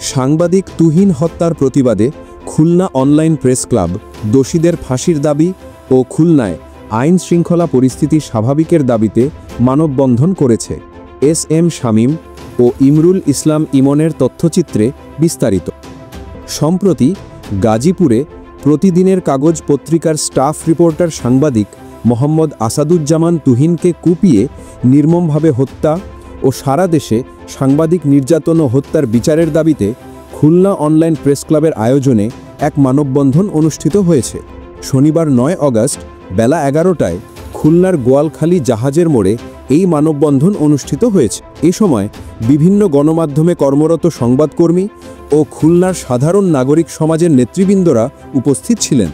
সাংবাদিক তুহিন হত্যার প্রতিবাদে খুলনা অনলাইন প্রেস ক্লাব দোষীদের ফাঁসির দাবি ও খুলনায় আইন শৃঙ্খলা পরিস্থিতি স্বাভাবিকের দাবিতে মানববন্ধন করেছে। এস এম শামীম ও ইমরুল ইসলাম ইমনের তথ্যচিত্রে বিস্তারিত। সম্প্রতি গাজীপুরে প্রতিদিনের কাগজ পত্রিকার স্টাফ রিপোর্টার সাংবাদিক মোহাম্মদ আসাদুজ্জামান তুহিনকে কুপিয়ে নির্মমভাবে হত্যা ও সারা দেশে সাংবাদিক নির্যাতন ও হত্যার বিচারের দাবিতে খুলনা অনলাইন প্রেস ক্লাবের আয়োজনে এক মানববন্ধন অনুষ্ঠিত হয়েছে। শনিবার 9 আগস্ট বেলা 11টায় খুলনার গোয়ালখালী জাহাজের মোড়ে এই মানববন্ধন অনুষ্ঠিত হয়েছে। এ সময় বিভিন্ন গণমাধ্যমে কর্মরত সংবাদকর্মী ও খুলনার সাধারণ নাগরিক সমাজের নেতৃবৃন্দরা উপস্থিত ছিলেন।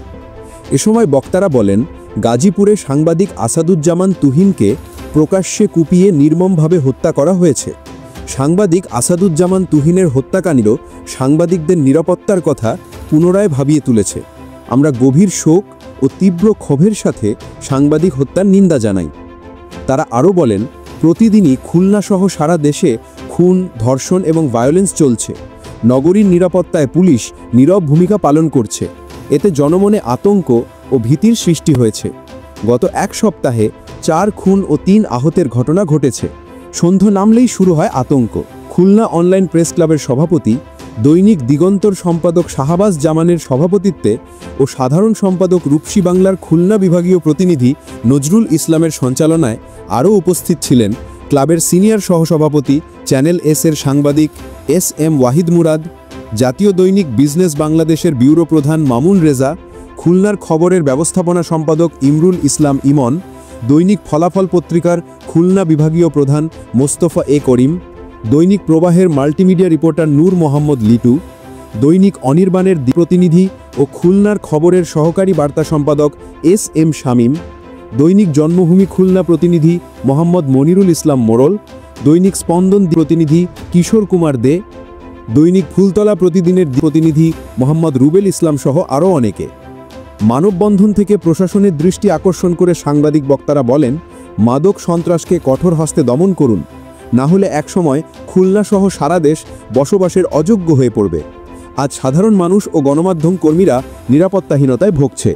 এ সময় বক্তারা বলেন, গাজীপুরে সাংবাদিক আসাদুজ্জামান তুহিনকে প্রকাশ্যে কুপিয়ে নির্মমভাবে হত্যা করা হয়েছে। সাংবাদিক আসাদুজ্জামান তুহিনের হত্যাকাণ্ড সাংবাদিকদের নিরাপত্তার কথা পুনরায় ভাবিয়ে তুলেছে। আমরা গভীর শোক ও তীব্র ক্ষোভের সাথে সাংবাদিক হত্যার নিন্দা জানাই। তারা আরও বলেন, প্রতিদিনই খুলনাসহ সারা দেশে খুন, ধর্ষণ এবং ভায়োলেন্স চলছে। নগরীর নিরাপত্তায় পুলিশ নীরব ভূমিকা পালন করছে। এতে জনমনে আতঙ্ক ও ভীতির সৃষ্টি হয়েছে। গত এক সপ্তাহে 4 খুন ও 3 আহতের ঘটনা ঘটেছে। সন্ধ্যা নামলেই শুরু হয় আতঙ্ক। খুলনা অনলাইন প্রেস ক্লাবের সভাপতি, দৈনিক দিগন্তর সম্পাদক শাহবাজ জামানের সভাপতিত্বে ও সাধারণ সম্পাদক রূপসী বাংলার খুলনা বিভাগীয় প্রতিনিধি নজরুল ইসলামের সঞ্চালনায় আরও উপস্থিত ছিলেন ক্লাবের সিনিয়র সহসভাপতি, চ্যানেল এস-এর সাংবাদিক এস এম ওয়াহিদ মুরাদ, জাতীয় দৈনিক বিজনেস বাংলাদেশের ব্যুরো প্রধান মামুন রেজা, খুলনার খবরের ব্যবস্থাপনা সম্পাদক ইমরুল ইসলাম ইমন, দৈনিক ফলাফল পত্রিকার খুলনা বিভাগীয় প্রধান মোস্তফা এ করিম, দৈনিক প্রবাহের মাল্টিমিডিয়া রিপোর্টার নূর মোহাম্মদ লিটু, দৈনিক অনির্বাণের প্রতিনিধি ও খুলনার খবরের সহকারী বার্তা সম্পাদক এস এম শামীম, দৈনিক জন্মভূমি খুলনা প্রতিনিধি মোহাম্মদ মনিরুল ইসলাম মোড়ল, দৈনিক স্পন্দন প্রতিনিধি কিশোর কুমার দে, দৈনিক ফুলতলা প্রতিদিনের প্রতিনিধি মোহাম্মদ রুবেল ইসলাম সহ আরও অনেকে। মানববন্ধন থেকে প্রশাসনের দৃষ্টি আকর্ষণ করে সাংবাদিক বক্তারা বলেন, মাদক সন্ত্রাসকে কঠোর হস্তে দমন করুন, না হলে একসময় খুলনা সহ সারা দেশ বসবাসের অযোগ্য হয়ে পড়বে। আজ সাধারণ মানুষ ও গণমাধ্যম কর্মীরা নিরাপত্তাহীনতায় ভুগছে।